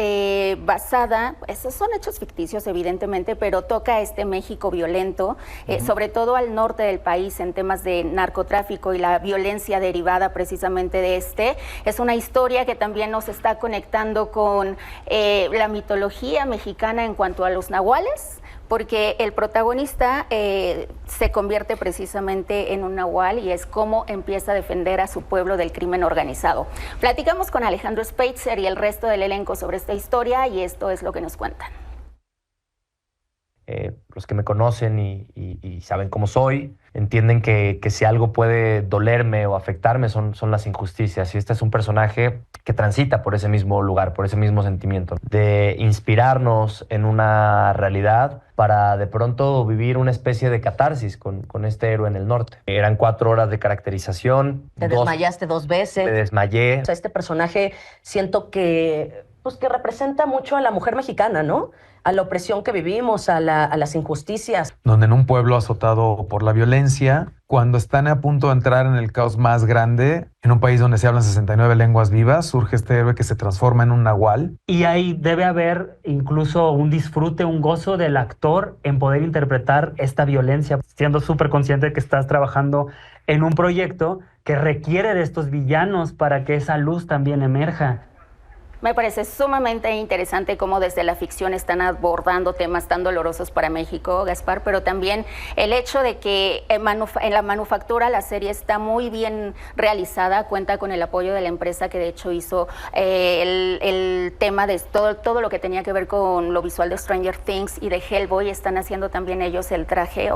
basada, esos son hechos ficticios evidentemente, pero toca este México violento, sobre todo al norte del país en temas de narcotráfico y la violencia derivada precisamente de este. Es una historia que también nos está conectando con la mitología mexicana en cuanto a los nahuales, porque el protagonista se convierte precisamente en un nahual y es cómo empieza a defender a su pueblo del crimen organizado. Platicamos con Alejandro Speitzer y el resto del elenco sobre esta historia y esto es lo que nos cuentan. Los que me conocen y saben cómo soy, entienden que si algo puede dolerme o afectarme son las injusticias. Y este es un personaje que transita por ese mismo lugar, por ese mismo sentimiento, de inspirarnos en una realidad para de pronto vivir una especie de catarsis con este héroe en el norte. Eran 4 horas de caracterización. Te desmayaste 2 veces. Me desmayé. O sea, este personaje siento que representa mucho a la mujer mexicana, ¿no? A la opresión que vivimos, a las injusticias. Donde en un pueblo azotado por la violencia, cuando están a punto de entrar en el caos más grande, en un país donde se hablan 69 lenguas vivas, surge este héroe que se transforma en un nahual. Y ahí debe haber incluso un disfrute, un gozo del actor en poder interpretar esta violencia, siendo súper consciente de que estás trabajando en un proyecto que requiere de estos villanos para que esa luz también emerja. Me parece sumamente interesante cómo desde la ficción están abordando temas tan dolorosos para México, Gaspar, pero también el hecho de que en la manufactura la serie está muy bien realizada, cuenta con el apoyo de la empresa que de hecho hizo el tema de todo lo que tenía que ver con lo visual de Stranger Things y de Hellboy. Están haciendo también ellos el traje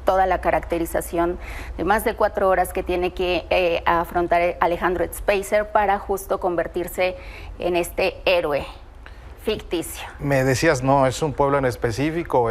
toda la caracterización de más de 4 horas que tiene que afrontar Alejandro Spacer para justo convertirse en este héroe ficticio. Me decías, no, es un pueblo en específico,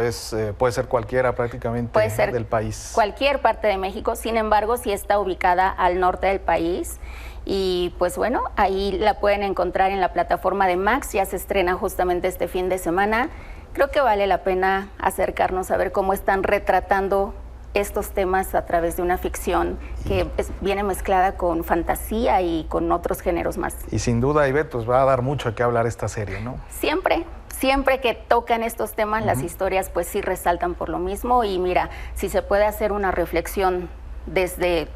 puede ser cualquiera prácticamente del país. Cualquier parte de México, sin embargo, sí está ubicada al norte del país. Y pues bueno, ahí la pueden encontrar en la plataforma de Max, ya se estrena justamente este fin de semana. Creo que vale la pena acercarnos a ver cómo están retratando estos temas a través de una ficción que viene mezclada con fantasía y con otros géneros más. Y sin duda, Ivette, pues va a dar mucho que hablar esta serie, ¿no? Siempre que tocan estos temas, las historias pues sí resaltan por lo mismo. Y mira, si se puede hacer una reflexión desde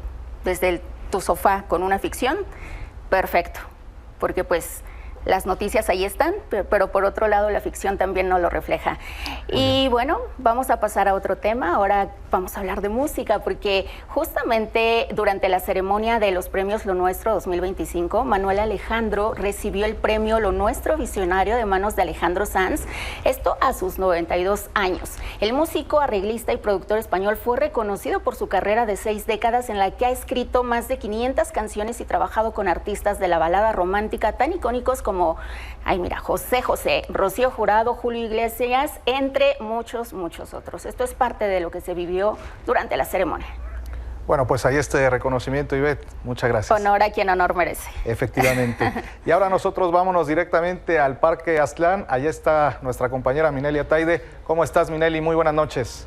tu sofá con una ficción, perfecto, porque pues las noticias ahí están, pero por otro lado la ficción también no lo refleja. Y bueno, vamos a pasar a otro tema. Ahora vamos a hablar de música, porque justamente durante la ceremonia de los premios Lo Nuestro 2025, Manuel Alejandro recibió el premio Lo Nuestro Visionario de manos de Alejandro Sanz, esto a sus 92 años. El músico, arreglista y productor español fue reconocido por su carrera de 6 décadas en la que ha escrito más de 500 canciones y trabajado con artistas de la balada romántica tan icónicos como José José, Rocío Jurado, Julio Iglesias, entre muchos otros. Esto es parte de lo que se vivió durante la ceremonia. Bueno, pues ahí este reconocimiento, Ivette. Muchas gracias. Honor a quien honor merece. Efectivamente. Y ahora nosotros vámonos directamente al Parque Aztlán. Allá está nuestra compañera Mineli Ataide. ¿Cómo estás, Mineli? Muy buenas noches.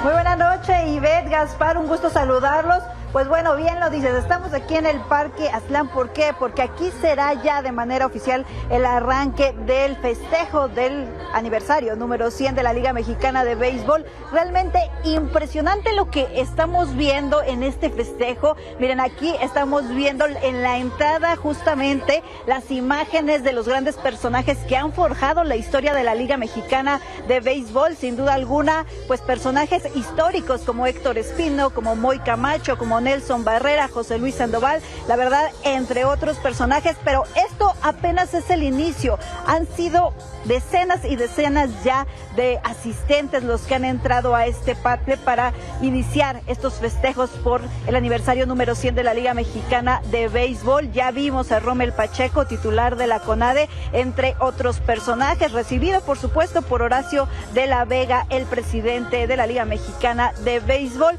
Muy buenas noches, Ivette, Gaspar, un gusto saludarlos. Pues bueno, bien lo dices, estamos aquí en el Parque Aztlán. ¿Por qué? Porque aquí será ya de manera oficial el arranque del festejo del aniversario número 100 de la Liga Mexicana de Béisbol. Realmente impresionante lo que estamos viendo en este festejo. Miren, aquí estamos viendo en la entrada justamente las imágenes de los grandes personajes que han forjado la historia de la Liga Mexicana de Béisbol. Sin duda alguna, pues personajes históricos como Héctor Espino, como Moy Camacho, como Nelson Barrera, José Luis Sandoval, la verdad, entre otros personajes, pero esto apenas es el inicio. Han sido decenas y decenas ya de asistentes los que han entrado a este parque para iniciar estos festejos por el aniversario número 100 de la Liga Mexicana de Béisbol. Ya vimos a Rommel Pacheco, titular de la CONADE, entre otros personajes, recibido por supuesto por Horacio de la Vega, el presidente de la Liga Mexicana de Béisbol.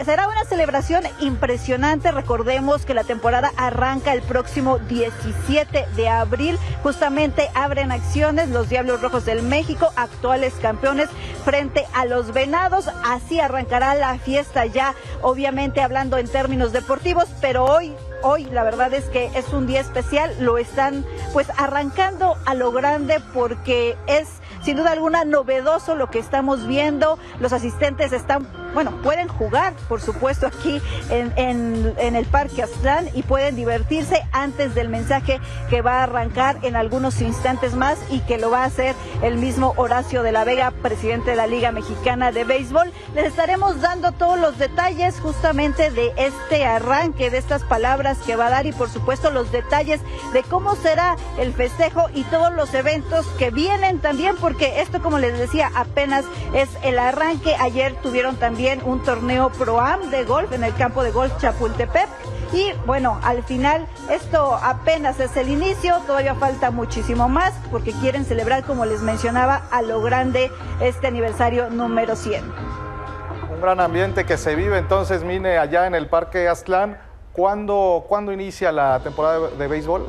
Será una celebración impresionante. Recordemos que la temporada arranca el próximo 17 de abril. Justamente abren acciones los Diablos Rojos del México, actuales campeones, frente a los Venados. Así arrancará la fiesta ya, obviamente hablando en términos deportivos, pero hoy la verdad es que es un día especial. Lo están pues arrancando a lo grande porque es sin duda alguna novedoso lo que estamos viendo. Los asistentes están pueden jugar, por supuesto, aquí en el Parque Aztlán y pueden divertirse antes del mensaje que va a arrancar en algunos instantes más y que lo va a hacer el mismo Horacio de la Vega, presidente de la Liga Mexicana de Béisbol. Les estaremos dando todos los detalles justamente de este arranque, de estas palabras que va a dar y por supuesto los detalles de cómo será el festejo y todos los eventos que vienen también, porque esto, como les decía, apenas es el arranque. Ayer tuvieron también un torneo Pro-Am de golf en el campo de golf Chapultepec. Y bueno, al final esto apenas es el inicio, todavía falta muchísimo más porque quieren celebrar, como les mencionaba, a lo grande este aniversario número 100. Un gran ambiente que se vive entonces, Mine, allá en el Parque Aztlán. ¿Cuándo inicia la temporada de béisbol?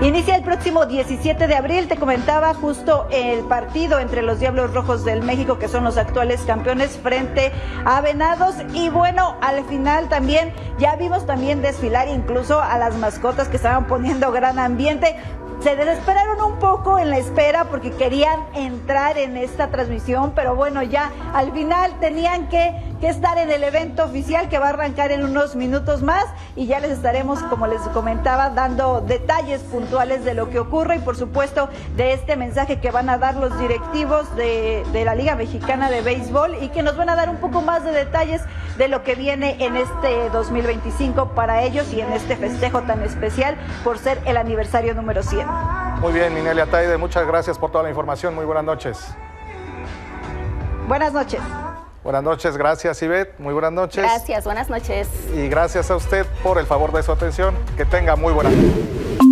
Inicia el próximo 17 de abril, te comentaba, justo el partido entre los Diablos Rojos del México, que son los actuales campeones, frente a Venados. Y bueno, al final también ya vimos también desfilar incluso a las mascotas que estaban poniendo gran ambiente. Se desesperaron un poco en la espera porque querían entrar en esta transmisión, pero bueno, ya al final tenían que estar en el evento oficial que va a arrancar en unos minutos más y ya les estaremos, como les comentaba, dando detalles puntuales de lo que ocurre y por supuesto de este mensaje que van a dar los directivos de la Liga Mexicana de Béisbol y que nos van a dar un poco más de detalles de lo que viene en este 2025 para ellos y en este festejo tan especial por ser el aniversario número 100. Muy bien, Ninely Ataide, muchas gracias por toda la información. Muy buenas noches. Buenas noches. Buenas noches, gracias Ivette, muy buenas noches. Gracias, buenas noches. Y gracias a usted por el favor de su atención. Que tenga muy buenas noches.